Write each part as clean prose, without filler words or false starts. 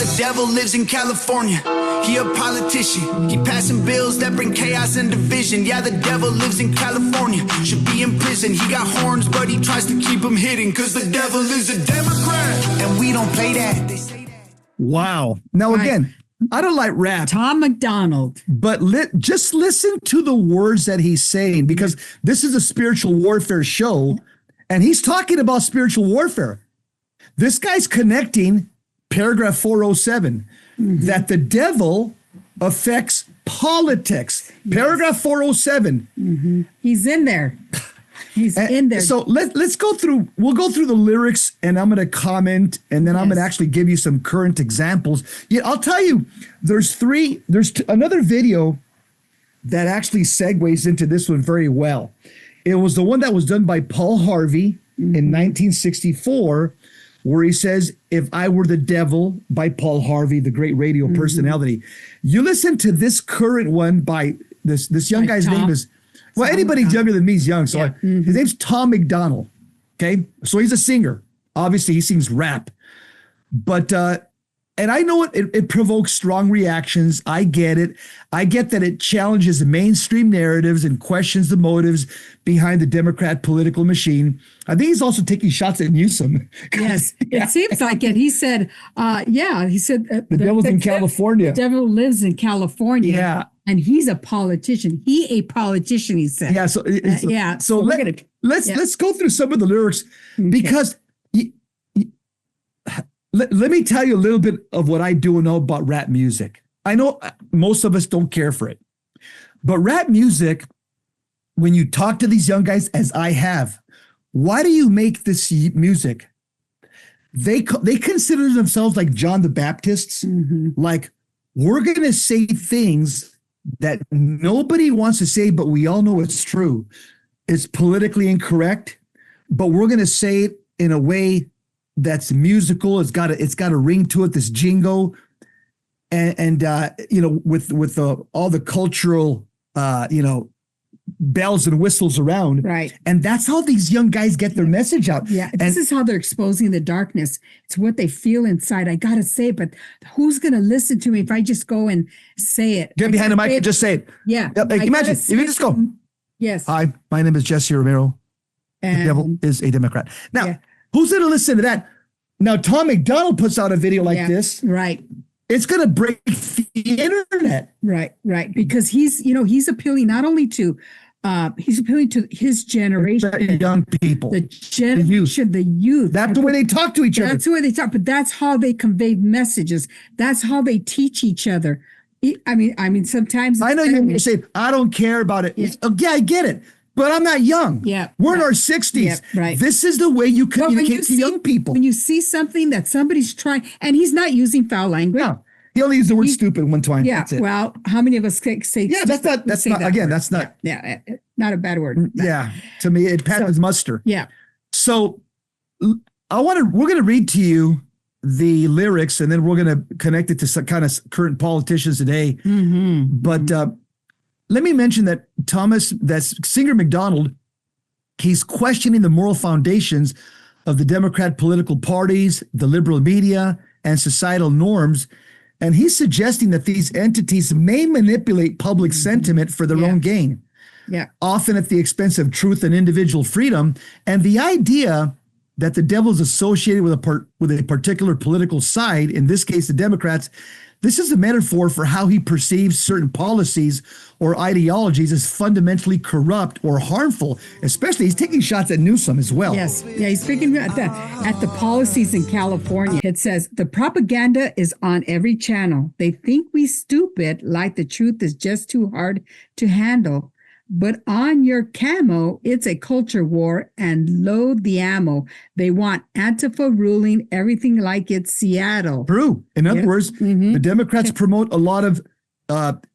the devil lives in California. He a politician. He passing bills that bring chaos and division. Yeah, the devil lives in California. Should be in prison. He got horns, but he tries to keep them hidden. Cause the devil is a Democrat. And we don't play that. They say that. Wow. Now, again, I don't like rap. Tom McDonald. But just listen to the words that he's saying, because this is a spiritual warfare show, and he's talking about spiritual warfare. This guy's connecting paragraph 407, that the devil affects politics. Paragraph 407. He's in there. He's in there. So let's go through. We'll go through the lyrics, and I'm going to comment, and then I'm going to actually give you some current examples. Yeah, I'll tell you. There's another video that actually segues into this one very well. It was the one that was done by Paul Harvey in 1964, where he says, "If I Were the Devil," by Paul Harvey, the great radio personality. You listen to this current one by this young guy's name is. Well, anybody younger than me is young. So his name's Tom McDonald. Okay. So he's a singer. Obviously, he sings rap. But, and I know it provokes strong reactions. I get it. I get that it challenges the mainstream narratives and questions the motives behind the Democrat political machine. I think he's also taking shots at Newsom. Yes, it seems like it. He said, he said, the devil's in California. The devil lives in California. Yeah. And he's a politician. He said. Yeah. So let's go through some of the lyrics, because let me tell you a little bit of what I do know about rap music. I know most of us don't care for it, but rap music, when you talk to these young guys, as I have, why do you make this music? They consider themselves like John the Baptists. Like, we're going to say things that nobody wants to say, but we all know it's true. It's politically incorrect, but we're going to say it in a way that's musical. It's got a ring to it, this jingo, and with all the cultural bells and whistles around. Right. And that's how these young guys get their message out. Yeah. This is how they're exposing the darkness. It's what they feel inside. I got to say it, but who's going to listen to me if I just go and say it? Get behind the mic and just say it. Yeah. Imagine if you just go. Yes. Hi, my name is Jesse Romero. The devil is a Democrat. Now, who's going to listen to that? Now, Tom McDonald puts out a video like this. Right. It's going to break the internet. Right. Because he's appealing not only to his generation, the young people, the generation, the youth. That's the way they talk to each other. That's the way they talk, but that's how they convey messages. That's how they teach each other. I mean, sometimes I know you say, I don't care about it. Yeah, I get it. But I'm not young. Yeah. We're in our 60s. Yeah, right. This is the way you communicate to young people. When you see something that somebody's trying, and he's not using foul language. No. He only used the word stupid one time. Yeah. That's it. Well, how many of us say that's not not a bad word. Yeah. To me, it passes muster. Yeah. So we're going to read to you the lyrics, and then we're going to connect it to some kind of current politicians today. But let me mention that that's Singer McDonald, he's questioning the moral foundations of the Democrat political parties, the liberal media, and societal norms. And he's suggesting that these entities may manipulate public sentiment for their own gain, often at the expense of truth and individual freedom. And the idea that the devil is associated with a particular political side, in this case, the Democrats, this is a metaphor for how he perceives certain policies or ideologies as fundamentally corrupt or harmful. Especially, he's taking shots at Newsom as well. Yes, he's speaking at the policies in California. It says, the propaganda is on every channel. They think we stupid, like the truth is just too hard to handle. But on your camo, it's a culture war and load the ammo. They want Antifa ruling everything like it's Seattle. True. In other words, the Democrats promote a lot of,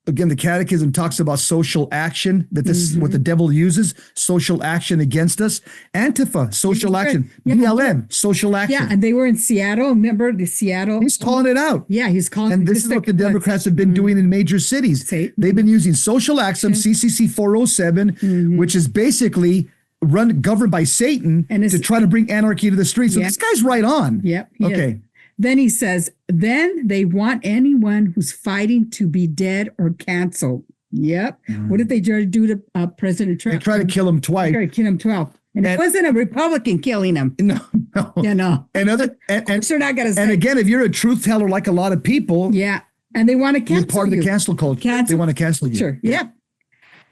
again, the catechism talks about social action, that this is what the devil uses, social action against us. Antifa, social action. BLM, social action. Yeah, and they were in Seattle. Remember the Seattle? He's calling it out. Yeah, he's calling it. And this is what the Democrats have been doing in major cities. They've been using social action, CCC 407, which is basically governed by Satan, to try to bring anarchy to the streets. So this guy's right on. Yep. Okay. Then he says, then they want anyone who's fighting to be dead or canceled. Yep. What did they try to do to President Trump? They try to kill him twice. They tried to kill him 12. And it wasn't a Republican killing him. No, no. You know. And They're not going to say. and again, if you're a truth teller like a lot of people, Yeah. And they want to cancel you're part of the cancel culture. They want to cancel you. Sure. Yeah.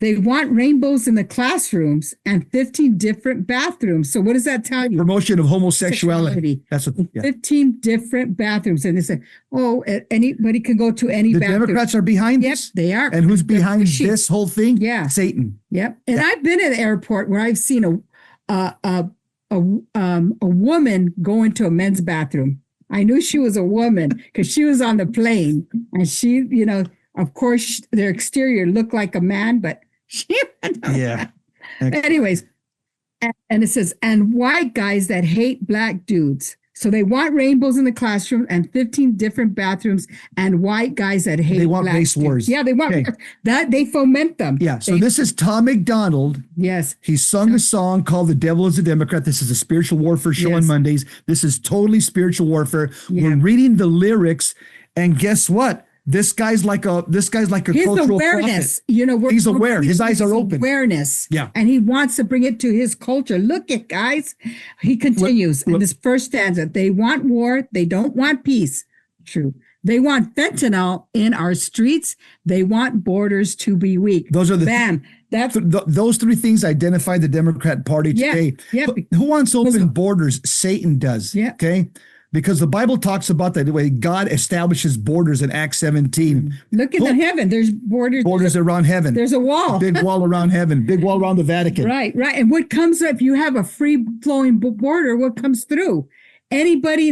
They want rainbows in the classrooms and 15 different bathrooms. So what does that tell you? Promotion of homosexuality. That's what. Yeah. 15 different bathrooms. And they say, oh, anybody can go to any The bathroom. Democrats are behind Yep, this. they are. And who's They're behind pushing. this whole thing? Yeah. Satan. Yep. And I've been at the airport where I've seen a woman go into a men's bathroom. I knew she was a woman because she was on the plane, and she, you know, of course, their exterior looked like a man, but she. Yeah. Anyways, and it says, and white guys that hate black dudes. So they want rainbows in the classroom and 15 different bathrooms and white guys that hate. They want black race dudes. wars. Yeah, they want Okay. that. They foment them. Yeah. So this is Tom McDonald. Yes. He sung a song called "The Devil is a Democrat." This is a spiritual warfare show on Yes. Mondays. This is totally spiritual warfare. Yeah. We're reading the lyrics, and guess what? This guy's like a His cultural awareness, prophet. you know, He's aware. His eyes are open. Awareness. Yeah. And he wants to bring it to his culture. Look at guys. He continues in this first stanza. They want war. They don't want peace. True. They want fentanyl in our streets. They want borders to be weak. Those are the Bam. That's those three things identify the Democrat Party Yeah, today. yeah. Who wants open borders? Satan does. Yeah. Okay. Because the Bible talks about that the way God establishes borders in Acts 17. look at the heaven. There's borders. Borders around heaven. There's a wall. Big wall around heaven. Big wall around the Vatican. Right, right. And what comes if you have a free flowing border? What comes through? Anybody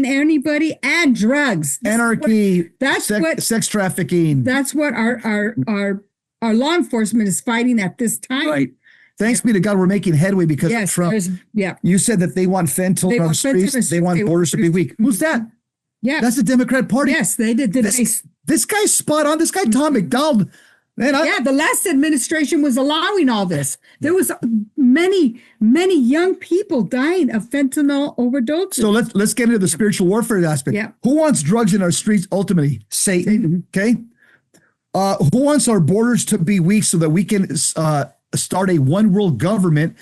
and drugs. Anarchy. That's what sex trafficking. That's what our law enforcement is fighting at this time. Right. Thanks be to God, we're making headway because of Trump. Yeah. You said that they want fentanyl They on the want fentanyl streets. They want they borders to be weak. Who's that? Yeah. That's the Democrat Party. Yes, they did. This guy's spot on. This guy, Tom McDonald. Man, The last administration was allowing all this. There was many young people dying of fentanyl overdoses. So let's get into the spiritual warfare aspect. Yeah. Who wants drugs in our streets? Ultimately, Satan. Okay. Who wants our borders to be weak so that we can start a one world government,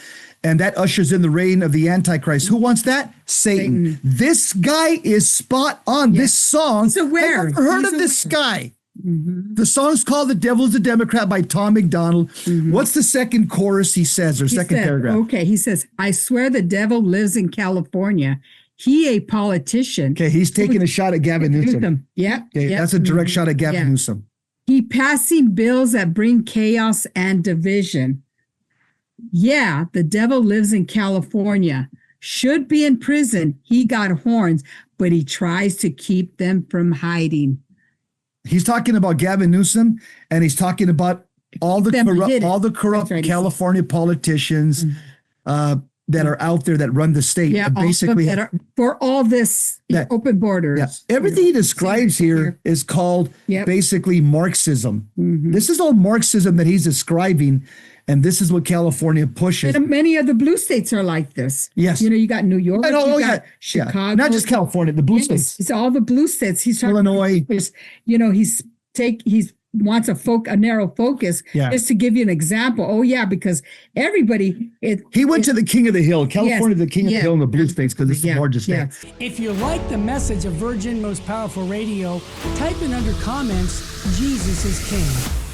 and that ushers in the reign of the Antichrist? Who wants that? Satan. This guy is spot on. This song. He's aware. I've never heard of this guy. The song's called "The Devil's a Democrat" by Tom McDonald. What's the second chorus he says, or second paragraph? Okay, he says, I swear the devil lives in California. He a politician. Okay, he's taking a shot at Gavin Newsom. Yeah. Okay, that's a direct shot at Gavin Newsom. He passing bills that bring chaos and division. Yeah, the devil lives in California. Should be in prison. He got horns, but he tries to keep them from hiding. He's talking about Gavin Newsom, and he's talking about all the corrupt right, California politicians that are out there that run the state. Yeah, Basically, that are, for all this open borders. Yeah. Everything he describes here is called basically Marxism. This is all Marxism that he's describing, and this is what California pushes. And many of the blue states are like this. Yes. You know, you got New York, you got Chicago. Not just California, the blue states. It's all the blue states. He's talking Illinois. You know, he wants a narrow focus just to give you an example. Oh, yeah, because everybody. He went to the king of the hill, California, the king of the hill in the blue states, because it's the largest state. If you like the message of Virgin Most Powerful Radio, type in under comments, Jesus is King.